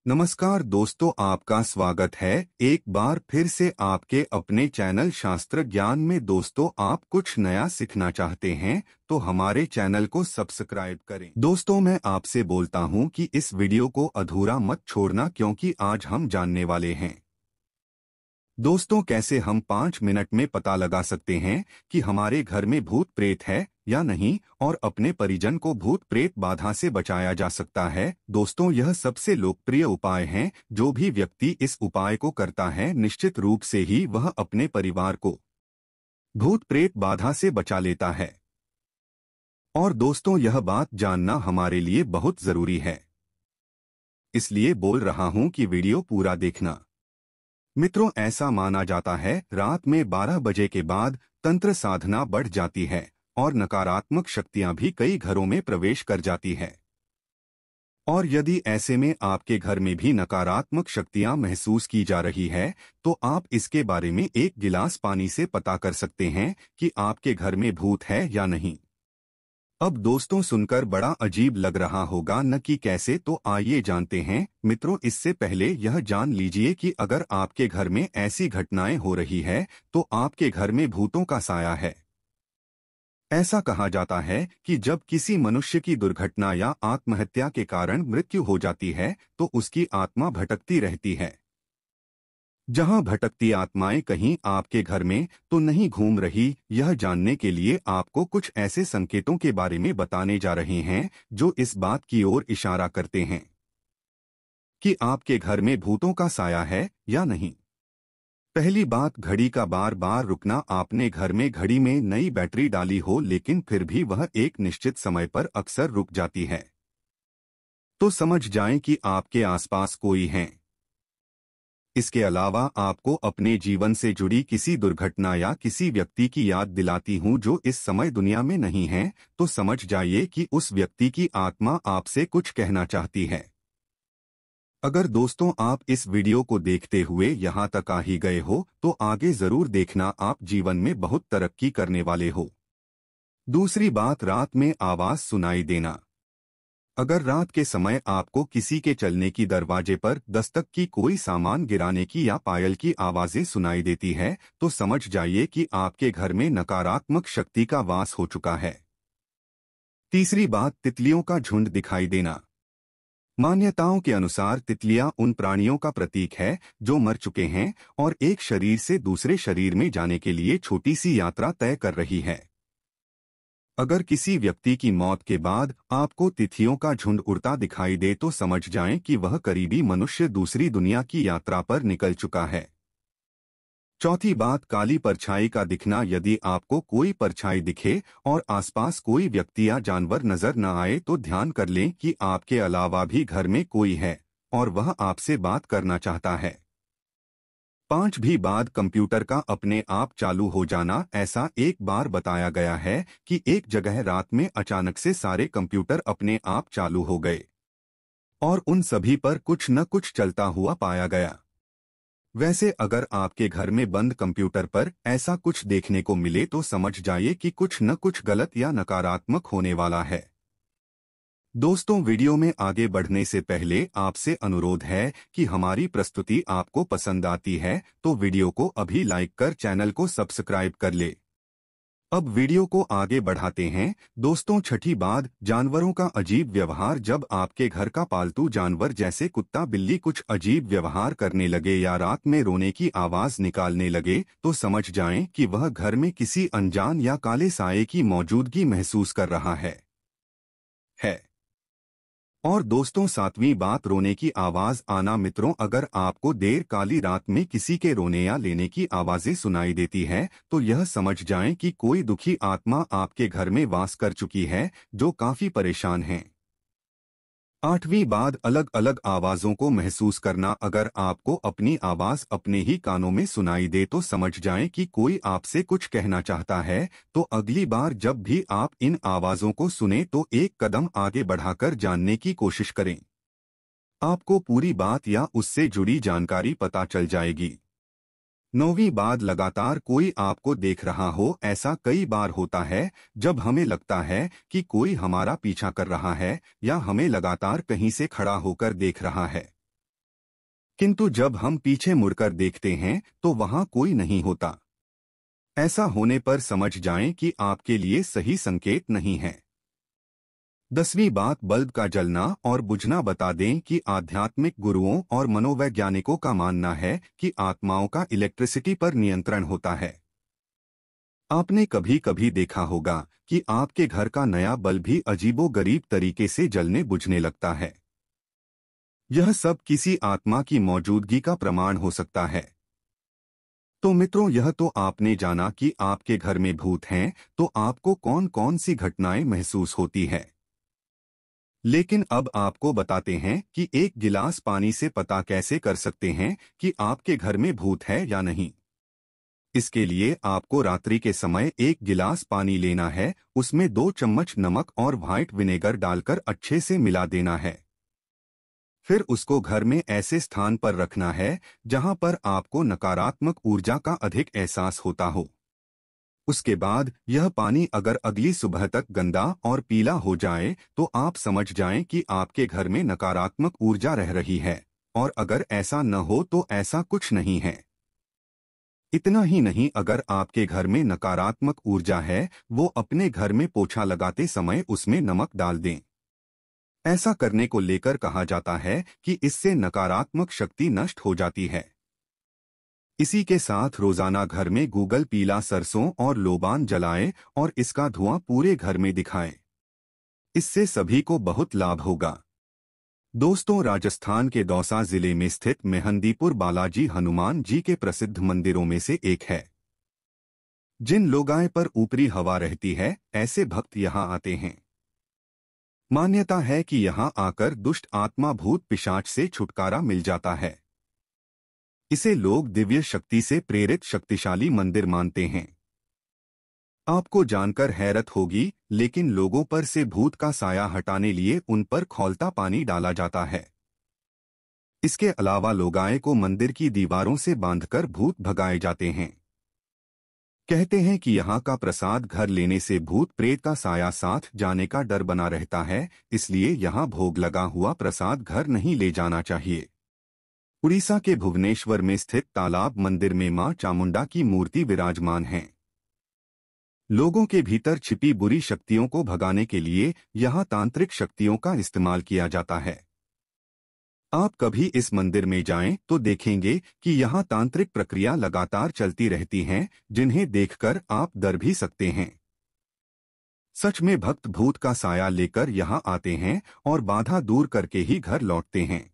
नमस्कार दोस्तों, आपका स्वागत है एक बार फिर से आपके अपने चैनल शास्त्र ज्ञान में। दोस्तों, आप कुछ नया सीखना चाहते हैं तो हमारे चैनल को सब्सक्राइब करें। दोस्तों, मैं आपसे बोलता हूं कि इस वीडियो को अधूरा मत छोड़ना, क्योंकि आज हम जानने वाले हैं दोस्तों कैसे हम 5 मिनट में पता लगा सकते हैं कि हमारे घर में भूत प्रेत है या नहीं, और अपने परिजन को भूत प्रेत बाधा से बचाया जा सकता है। दोस्तों, यह सबसे लोकप्रिय उपाय है। जो भी व्यक्ति इस उपाय को करता है, निश्चित रूप से ही वह अपने परिवार को भूत प्रेत बाधा से बचा लेता है। और दोस्तों, यह बात जानना हमारे लिए बहुत जरूरी है, इसलिए बोल रहा हूं कि वीडियो पूरा देखना। मित्रों, ऐसा माना जाता है रात में 12 बजे के बाद तंत्र साधना बढ़ जाती है और नकारात्मक शक्तियां भी कई घरों में प्रवेश कर जाती है। और यदि ऐसे में आपके घर में भी नकारात्मक शक्तियां महसूस की जा रही है, तो आप इसके बारे में एक गिलास पानी से पता कर सकते हैं कि आपके घर में भूत है या नहीं। अब दोस्तों, सुनकर बड़ा अजीब लग रहा होगा न कि कैसे, तो आइए जानते हैं। मित्रों, इससे पहले यह जान लीजिए कि अगर आपके घर में ऐसी घटनाएं हो रही है तो आपके घर में भूतों का साया है। ऐसा कहा जाता है कि जब किसी मनुष्य की दुर्घटना या आत्महत्या के कारण मृत्यु हो जाती है तो उसकी आत्मा भटकती रहती है। जहां भटकती आत्माएं कहीं आपके घर में तो नहीं घूम रही, यह जानने के लिए आपको कुछ ऐसे संकेतों के बारे में बताने जा रहे हैं जो इस बात की ओर इशारा करते हैं कि आपके घर में भूतों का साया है या नहीं। पहली बात, घड़ी का बार बार रुकना। आपने घर में घड़ी में नई बैटरी डाली हो लेकिन फिर भी वह एक निश्चित समय पर अक्सर रुक जाती है, तो समझ जाएं कि आपके आसपास कोई है। इसके अलावा आपको अपने जीवन से जुड़ी किसी दुर्घटना या किसी व्यक्ति की याद दिलाती हूं जो इस समय दुनिया में नहीं है, तो समझ जाइए कि उस व्यक्ति की आत्मा आपसे कुछ कहना चाहती है। अगर दोस्तों आप इस वीडियो को देखते हुए यहाँ तक आ ही गए हो तो आगे जरूर देखना, आप जीवन में बहुत तरक्की करने वाले हो। दूसरी बात, रात में आवाज सुनाई देना। अगर रात के समय आपको किसी के चलने की, दरवाजे पर दस्तक की, कोई सामान गिराने की या पायल की आवाजें सुनाई देती है, तो समझ जाइए कि आपके घर में नकारात्मक शक्ति का वास हो चुका है। तीसरी बात, तितलियों का झुंड दिखाई देना। मान्यताओं के अनुसार तितलियां उन प्राणियों का प्रतीक है जो मर चुके हैं और एक शरीर से दूसरे शरीर में जाने के लिए छोटी सी यात्रा तय कर रही है। अगर किसी व्यक्ति की मौत के बाद आपको तिथियों का झुंड उड़ता दिखाई दे तो समझ जाएं कि वह करीबी मनुष्य दूसरी दुनिया की यात्रा पर निकल चुका है। चौथी बात, काली परछाई का दिखना। यदि आपको कोई परछाई दिखे और आसपास कोई व्यक्ति या जानवर नजर न आए तो ध्यान कर लें कि आपके अलावा भी घर में कोई है और वह आपसे बात करना चाहता है। पांचवी बात, कंप्यूटर का अपने आप चालू हो जाना। ऐसा एक बार बताया गया है कि एक जगह रात में अचानक से सारे कंप्यूटर अपने आप चालू हो गए और उन सभी पर कुछ न कुछ चलता हुआ पाया गया। वैसे अगर आपके घर में बंद कंप्यूटर पर ऐसा कुछ देखने को मिले तो समझ जाइए कि कुछ न कुछ गलत या नकारात्मक होने वाला है। दोस्तों, वीडियो में आगे बढ़ने से पहले आपसे अनुरोध है कि हमारी प्रस्तुति आपको पसंद आती है तो वीडियो को अभी लाइक कर चैनल को सब्सक्राइब कर ले। अब वीडियो को आगे बढ़ाते हैं। दोस्तों, छठी बात, जानवरों का अजीब व्यवहार। जब आपके घर का पालतू जानवर जैसे कुत्ता बिल्ली कुछ अजीब व्यवहार करने लगे या रात में रोने की आवाज निकालने लगे तो समझ जाएं कि वह घर में किसी अनजान या काले साये की मौजूदगी महसूस कर रहा है। और दोस्तों, सातवीं बात, रोने की आवाज आना। मित्रों, अगर आपको देर काली रात में किसी के रोने या लेने की आवाजें सुनाई देती है तो यह समझ जाएं कि कोई दुखी आत्मा आपके घर में वास कर चुकी है जो काफी परेशान है। आठवीं बात, अलग अलग आवाजों को महसूस करना। अगर आपको अपनी आवाज अपने ही कानों में सुनाई दे तो समझ जाएं कि कोई आपसे कुछ कहना चाहता है। तो अगली बार जब भी आप इन आवाजों को सुने तो एक कदम आगे बढ़ाकर जानने की कोशिश करें। आपको पूरी बात या उससे जुड़ी जानकारी पता चल जाएगी। नौवीं बात, लगातार कोई आपको देख रहा हो। ऐसा कई बार होता है जब हमें लगता है कि कोई हमारा पीछा कर रहा है या हमें लगातार कहीं से खड़ा होकर देख रहा है। किंतु जब हम पीछे मुड़कर देखते हैं तो वहां कोई नहीं होता। ऐसा होने पर समझ जाएं कि आपके लिए सही संकेत नहीं है। 10वीं बात, बल्ब का जलना और बुझना बता दें कि आध्यात्मिक गुरुओं और मनोवैज्ञानिकों का मानना है कि आत्माओं का इलेक्ट्रिसिटी पर नियंत्रण होता है। आपने कभी कभी देखा होगा कि आपके घर का नया बल्ब भी अजीबोगरीब तरीके से जलने बुझने लगता है। यह सब किसी आत्मा की मौजूदगी का प्रमाण हो सकता है। तो मित्रों, यह तो आपने जाना कि आपके घर में भूत हैं, तो आपको कौन कौन सी घटनाएं महसूस होती है। लेकिन अब आपको बताते हैं कि एक गिलास पानी से पता कैसे कर सकते हैं कि आपके घर में भूत है या नहीं। इसके लिए आपको रात्रि के समय एक गिलास पानी लेना है, उसमें 2 चम्मच नमक और व्हाइट विनेगर डालकर अच्छे से मिला देना है। फिर उसको घर में ऐसे स्थान पर रखना है जहां पर आपको नकारात्मक ऊर्जा का अधिक एहसास होता हो। उसके बाद यह पानी अगर अगली सुबह तक गंदा और पीला हो जाए तो आप समझ जाएं कि आपके घर में नकारात्मक ऊर्जा रह रही है, और अगर ऐसा न हो तो ऐसा कुछ नहीं है। इतना ही नहीं, अगर आपके घर में नकारात्मक ऊर्जा है, वो अपने घर में पोछा लगाते समय उसमें नमक डाल दें। ऐसा करने को लेकर कहा जाता है कि इससे नकारात्मक शक्ति नष्ट हो जाती है। इसी के साथ रोजाना घर में गूगल पीला सरसों और लोबान जलाएं और इसका धुआं पूरे घर में दिखाएं। इससे सभी को बहुत लाभ होगा। दोस्तों, राजस्थान के दौसा जिले में स्थित मेहंदीपुर बालाजी हनुमान जी के प्रसिद्ध मंदिरों में से एक है। जिन लोगाए पर ऊपरी हवा रहती है, ऐसे भक्त यहाँ आते हैं। मान्यता है कि यहाँ आकर दुष्ट आत्मा भूत पिशाच से छुटकारा मिल जाता है। इसे लोग दिव्य शक्ति से प्रेरित शक्तिशाली मंदिर मानते हैं। आपको जानकर हैरत होगी, लेकिन लोगों पर से भूत का साया हटाने लिए उन पर खौलता पानी डाला जाता है। इसके अलावा लोगाए को मंदिर की दीवारों से बांधकर भूत भगाए जाते हैं। कहते हैं कि यहाँ का प्रसाद घर लेने से भूत प्रेत का साया साथ जाने का डर बना रहता है, इसलिए यहाँ भोग लगा हुआ प्रसाद घर नहीं ले जाना चाहिए। उड़ीसा के भुवनेश्वर में स्थित तालाब मंदिर में मां चामुंडा की मूर्ति विराजमान है। लोगों के भीतर छिपी बुरी शक्तियों को भगाने के लिए यहाँ तांत्रिक शक्तियों का इस्तेमाल किया जाता है। आप कभी इस मंदिर में जाएं तो देखेंगे कि यहाँ तांत्रिक प्रक्रिया लगातार चलती रहती हैं, जिन्हें देखकर आप डर भी सकते हैं। सच में भक्त भूत का साया लेकर यहाँ आते हैं और बाधा दूर करके ही घर लौटते हैं।